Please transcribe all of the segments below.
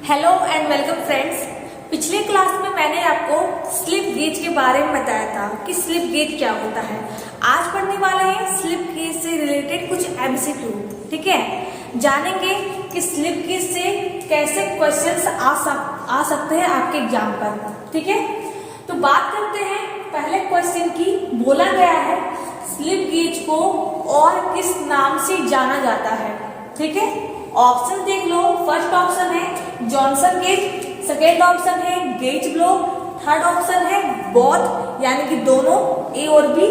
Hello and welcome friends. पिछले class में मैंने आपको स्लिप गेज के बारे में बताया था कि स्लिप गेज क्या होता है। आज पढ़ने वाले हैं स्लिप गेज से रिलेटेड कुछ एमसीक्यू। ठीक है, जानेंगे कि स्लिप गेज से कैसे क्वेश्चंस आ सकते हैं आपके एग्जाम पर। ठीक है, तो बात करते हैं पहले क्वेश्चन की। बोला गया है स्लिप गेज को और किस नाम से जाना जाता है। ठीक है, ऑप्शन देख लो। फर्स्ट ऑप्शन है जॉनसन गेज, सेकेंड ऑप्शन है गेज ब्लॉक, थर्ड ऑप्शन है बोथ यानी कि दोनों ए और बी,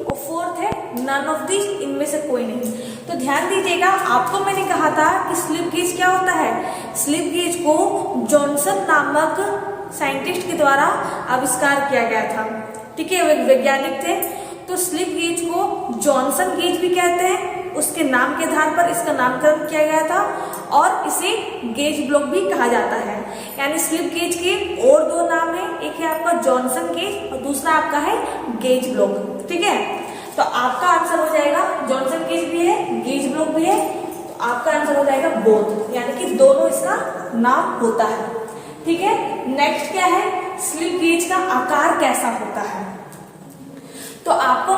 और फोर्थ है नन ऑफ दिस, इनमें से कोई नहीं। तो ध्यान दीजिएगा, आपको मैंने कहा था कि स्लिप गेज क्या होता है। स्लिप गेज को जॉनसन नामक साइंटिस्ट के द्वारा आविष्कार किया गया था। ठीक है, वे वैज्ञानिक थे। तो स्लिप गेज को जॉनसन गेज भी कहते हैं, उसके नाम के आधार पर इसका नामकरण किया गया था, और इसे गेज ब्लॉक भी कहा जाता है। यानी स्लिप गेज के और दो नाम है, एक है आपका जॉनसन गेज और दूसरा आपका है गेज ब्लॉक। ठीक है, तो आपका आंसर हो जाएगा जॉनसन गेज भी है, गेज ब्लॉक भी है, तो आपका आंसर हो जाएगा बोथ, यानी कि दोनों इसका नाम होता है। ठीक है, नेक्स्ट क्या है, स्लिप गेज का आकार कैसा होता है। तो आपको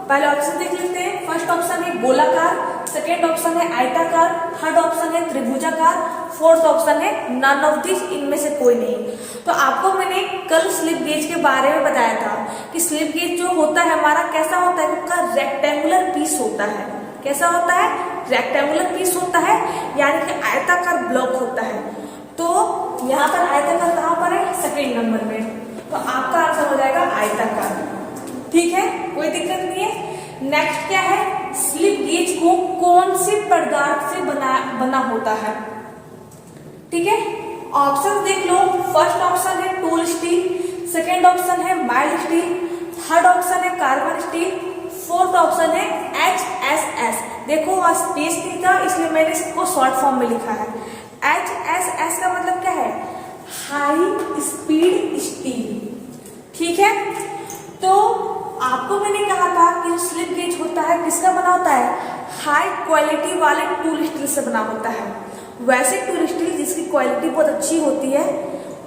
पहले ऑप्शन देख लेते हैं। फर्स्ट ऑप्शन है गोलाकार, सेकेंड ऑप्शन है आयताकार, थर्ड ऑप्शन है त्रिभुजाकार, फोर्थ ऑप्शन है नन ऑफ दिस, इनमें से कोई नहीं। तो आपको मैंने कल स्लिप गेज के बारे में बताया था कि स्लिप गेज जो होता है हमारा कैसा होता है, उसका रेक्टेंगुलर पीस होता है। कैसा होता है, रेक्टेंगुलर पीस होता है, यानी कि आयताकार ब्लॉक होता है। तो यहाँ पर आयताकार कहाँ पर है, सेकेंड नंबर में, तो आपका आंसर हो जाएगा आयताकार। ठीक है, कोई दिक्कत नहीं है। नेक्स्ट क्या है, स्लिप गेज को कौन से पदार्थ से बना होता है। ठीक है, ऑप्शन देख लो। फर्स्ट ऑप्शन है टूल स्टील, सेकेंड ऑप्शन है माइल्ड स्टील, थर्ड ऑप्शन है कार्बन स्टील, फोर्थ ऑप्शन है HSS। देखो वहां स्पेस नहीं था, इसलिए मैंने इसको शॉर्ट फॉर्म में लिखा है। HSS का मतलब क्या है, हाई स्पीड स्टील। ठीक है, तो आपको मैंने कहा था कि स्लिप गेज होता है किसका बना होता है, हाई क्वालिटी वाले टूल स्टील से बना होता है। वैसे टूल स्टील जिसकी क्वालिटी बहुत अच्छी होती है,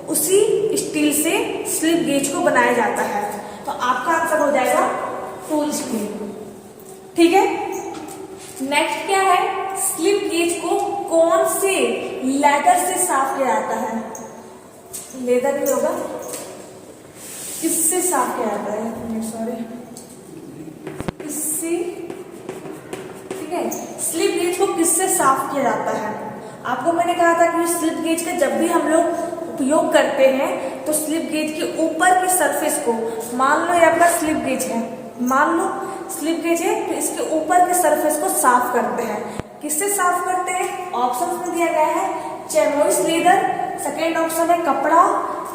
उसी स्टील से स्लिप गेज को बनाया जाता है। तो आपका आंसर हो जाएगा टूल स्टील। ठीक है, नेक्स्ट क्या है, स्लिप गेज को कौन से लेदर से साफ किया जाता है। लेदर भी होगा, किससे साफ किया जाता है, सॉरी, इससे। ठीक है, स्लिप गेज को किससे साफ किया जाता है। आपको मैंने कहा था कि स्लिप गेज का जब भी हम लोग उपयोग करते हैं तो स्लिप गेज के ऊपर की सरफेस को, मान लो ये आपका स्लिप गेज है, मान लो स्लिप गेज है, तो इसके ऊपर के सरफेस को साफ करते हैं। किससे साफ करते हैं, ऑप्शन में दिया गया है चेमोइस लेदर, सेकेंड ऑप्शन है कपड़ा,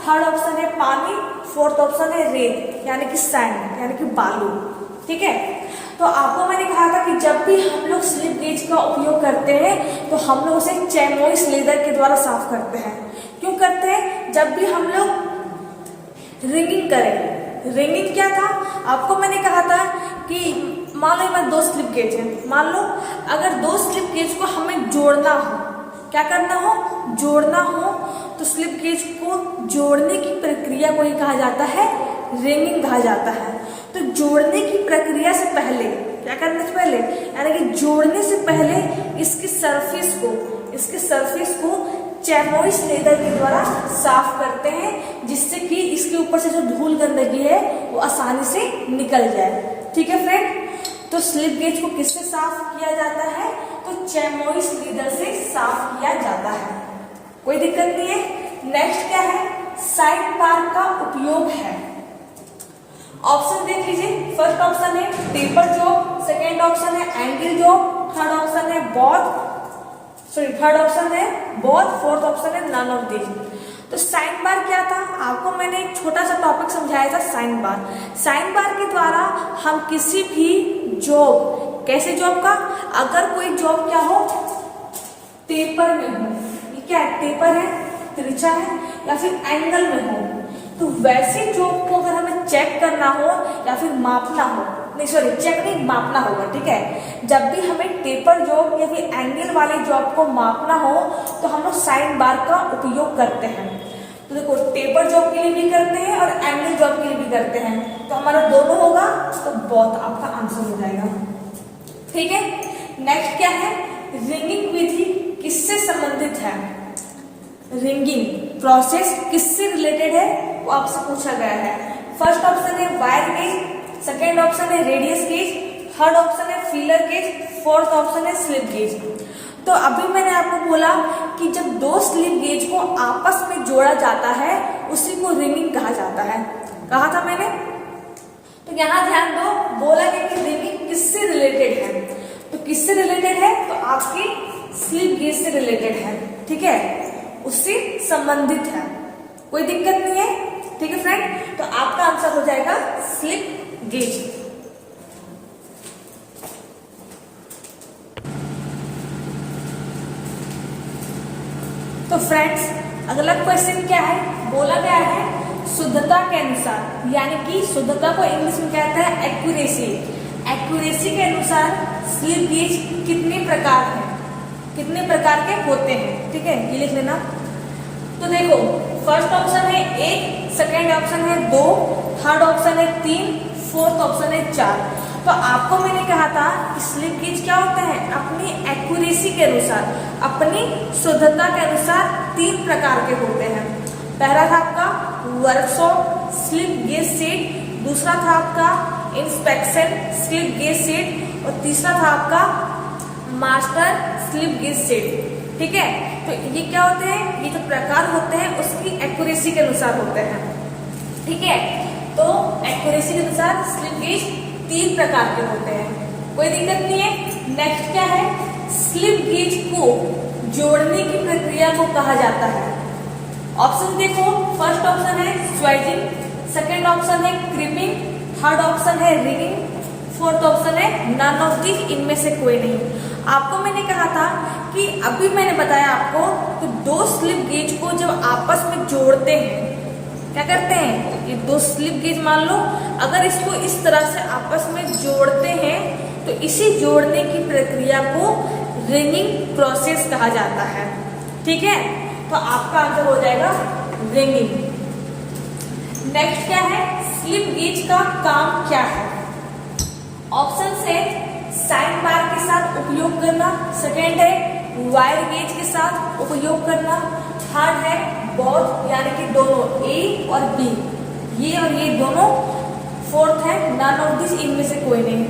थर्ड ऑप्शन है पानी, फोर्थ ऑप्शन है रेत यानी कि सैंड यानी कि बालू। ठीक है, तो आपको मैंने कहा था कि जब भी हम लोग स्लिप गेज का उपयोग करते हैं तो हम लोग उसे चेमोइस लेदर के द्वारा साफ करते हैं। क्यों करते हैं, जब भी हम लोग रिंगिंग करें। रिंगिंग क्या था, आपको मैंने कहा था कि मान लो मैं दो स्लिप गेज है, मान लो अगर दो स्लिप गेज को हमें जोड़ना हो, क्या करना हो, जोड़ना हो, तो स्लिप गेज को जोड़ने की प्रक्रिया को ही कहा जाता है रिंगिंग कहा जाता है। तो जोड़ने की प्रक्रिया से पहले क्या करने से पहले, यानी कि जोड़ने से पहले इसके सरफेस को चेमोइस लेदर के द्वारा साफ करते हैं, जिससे कि इसके ऊपर से जो धूल गंदगी है वो आसानी से निकल जाए। ठीक है फ्रेंड, तो स्लिप गेज को किससे साफ किया जाता है, तो चेमोइस लेदर से साफ किया जाता है। कोई दिक्कत नहीं है। नेक्स्ट क्या है, साइड बार का उपयोग है। ऑप्शन देख लीजिए। फर्स्ट ऑप्शन है टेपर जॉब, सेकेंड ऑप्शन है एंगल जॉब, थर्ड ऑप्शन है बोथ, फोर्थ ऑप्शन है नन ऑफ दिस। तो साइन बार क्या था, आपको मैंने एक छोटा सा टॉपिक समझाया था साइन बार। साइन बार के द्वारा हम किसी भी जॉब, कैसे जॉब का, अगर कोई जॉब क्या हो, टेपर में हो, ये क्या है, टेपर है, तिरछा है, या फिर एंगल में हो, तो वैसे जॉब को अगर हमें चेक करना हो या फिर मापना हो नहीं सॉरी चेक नहीं, मापना होगा, ठीक है। जब भी हमें टेपर जॉब या फिर एंगल वाली जॉब को मापना हो तो हम लोग साइन बार का उपयोग करते हैं। तो देखो टेपर जॉब के लिए भी करते हैं और एंगल जॉब के लिए भी करते हैं, तो हमारा दोनों होगा, तो बहुत आपका आंसर हो जाएगा, ठीक है। नेक्स्ट क्या है, रिंगिंग विधि किससे संबंधित है? रिंगिंग प्रोसेस किससे रिलेटेड है वो आपसे पूछा गया है। फर्स्ट ऑप्शन है वायर गेज, सेकेंड ऑप्शन है रेडियस गेज, थर्ड ऑप्शन है फीलर गेज, फोर्थ ऑप्शन है स्लिप गेज। तो अभी मैंने आपको बोला कि जब दो स्लिप गेज को आपस में जोड़ा जाता है उसी को रिंगिंग कहा जाता है, कहा था मैंने। तो यहाँ ध्यान दो, बोला गया कि रिंगिंग किससे रिलेटेड है, तो किससे रिलेटेड है, तो आपकी स्लिप गेज से रिलेटेड है, ठीक है, उससे संबंधित है, कोई दिक्कत नहीं है, ठीक है फ्रेंड। तो आपका आंसर हो जाएगा स्लिप गेज। तो फ्रेंड्स अगला क्वेश्चन क्या है, बोला गया है शुद्धता के अनुसार, यानी कि शुद्धता को इंग्लिश में कहते हैं एक्यूरेसी। एक्यूरेसी के अनुसार स्लिप गेज कितने प्रकार हैं, कितने प्रकार के होते हैं, ठीक है, ये लिख लेना। तो देखो फर्स्ट ऑप्शन है 1, सेकेंड ऑप्शन है 2, थर्ड ऑप्शन है 3, फोर्थ ऑप्शन है 4। तो आपको मैंने कहा था कि स्लिप गेज क्या होते हैं, अपनी एक्यूरेसी के अनुसार, अपनी शुद्धता के अनुसार 3 प्रकार के होते हैं। पहला था आपका वर्कशॉप स्लिप गेज सेट, दूसरा था आपका इंस्पेक्शन स्लिप गेज सेट और तीसरा था आपका मास्टर स्लिप गेज सेट, ठीक है। तो ये क्या होते हैं, ये जो प्रकार होते हैं उसकी एक्यूरेसी के अनुसार होते हैं, ठीक है। तो एक्यूरेसी के अनुसार स्लिप गेज 3 प्रकार के होते हैं, कोई दिक्कत नहीं है। नेक्स्ट क्या है, स्लिप गेज को जोड़ने की प्रक्रिया को कहा जाता है। ऑप्शन देखो, फर्स्ट ऑप्शन है स्वेजिंग, सेकेंड ऑप्शन है क्रीपिंग, थर्ड ऑप्शन है रिगिंग, फोर्थ ऑप्शन है नन ऑफ दिस, इनमें से कोई नहीं। आपको मैंने कहा था कि अभी मैंने बताया आपको कि दो स्लिप गेज को जब आपस में जोड़ते हैं क्या करते हैं, ये दो स्लिप गेज मान लो, अगर इसको इस तरह से आपस में जोड़ते हैं तो इसी जोड़ने की प्रक्रिया को रिंगिंग प्रोसेस कहा जाता है, ठीक है। तो आपका आंसर हो जाएगा रिंगिंग। नेक्स्ट क्या है, स्लिप गेज का काम क्या है? ऑप्शन है साइन बार के साथ उपयोग करना, सेकेंड है वायर गेज के साथ उपयोग करना, थर्ड है बोथ यानी कि दोनों ए और बी, ये और ये दोनों, फोर्थ है नन ऑफ दिस, इनमें से कोई नहीं।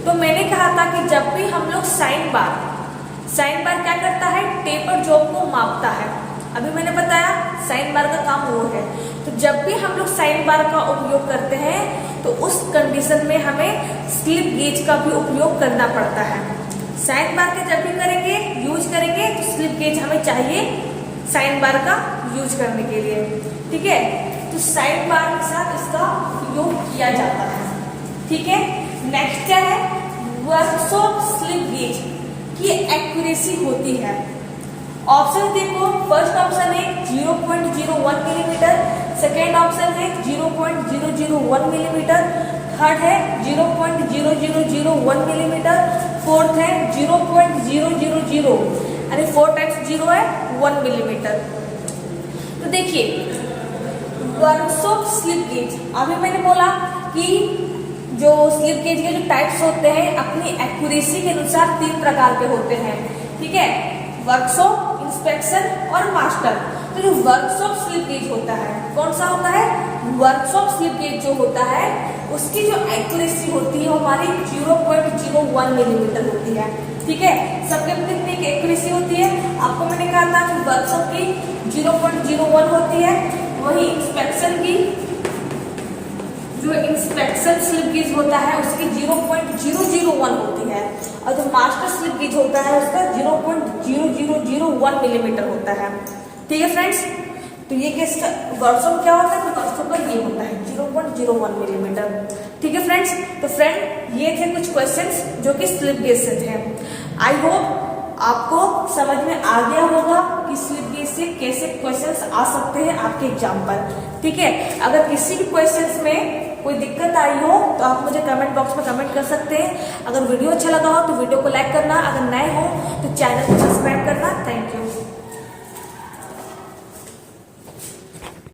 तो मैंने कहा था कि जब भी हम लोग साइन बार क्या करता है, टेपर जॉब को मापता है। अभी मैंने बताया साइन बार का काम वो है। तो जब भी हम लोग साइन बार का उपयोग करते हैं तो उस कंडीशन में हमें स्लिप गेज का भी उपयोग करना पड़ता है। साइन बार का जब भी यूज करेंगे तो स्लिप गेज हमें चाहिए साइन बार का यूज करने के लिए, ठीक है। तो साइन बार के साथ इसका उपयोग किया जाता है, ठीक है। नेक्स्ट क्या है, वर्कशॉप स्लिप गेज की एक्यूरेसी होती है। ऑप्शन देखो, फर्स्ट ऑप्शन है 0.01 मिलीमीटर, सेकेंड ऑप्शन है 0.001 मिलीमीटर, थर्ड है 0.0001 मिलीमीटर, फोर्थ है 0.000 यानी 4 टाइम्स 0 है 1 मिलीमीटर। तो देखिए वर्कशॉप स्लिप गेज, अभी मैंने बोला कि जो स्लिप गेज के जो टाइप्स होते हैं अपनी एक्यूरेसी के अनुसार 3 प्रकार के होते हैं, ठीक है, वर्कशॉप, इंस्पेक्शन और मास्टर। तो जो वर्कशॉप स्लिप गेज होता है कौन सा होता है, वर्कशॉप स्लिप गेज जो होता है उसकी जो एक्यूरेसी होती है वो हमारी 0.01 मिलीमीटर होती है, ठीक है। सबके अपनी कितनी एक्यूरेसी होती है, आपको मैंने कहा था कि वर्कशॉप की 0.01 होती है, वही इंस्पेक्शन की जो इंस्पेक्शन स्लिप गेज होता है उसकी 0.001 होती है और जो मास्टर स्लिप गेज होता है उसका 0.0001 मिलीमीटर होता है, ठीक है फ्रेंड्स। तो ये किसका वर्कशॉप क्या होता है, तो वर्कशॉप का ये होता है 0.01 मिलीमीटर, ठीक है फ्रेंड्स। तो फ्रेंड ये थे कुछ क्वेश्चंस जो कि स्लिप गेज से थे। आई होप आपको समझ में आ गया होगा कि स्लिप गेज से कैसे क्वेश्चंस आ सकते हैं आपके एग्जाम पर, ठीक है। अगर किसी भी क्वेश्चंस में कोई दिक्कत आई हो तो आप मुझे कमेंट बॉक्स में कमेंट कर सकते हैं। अगर वीडियो अच्छा लगा हो तो वीडियो को लाइक करना, अगर नए हो तो चैनल को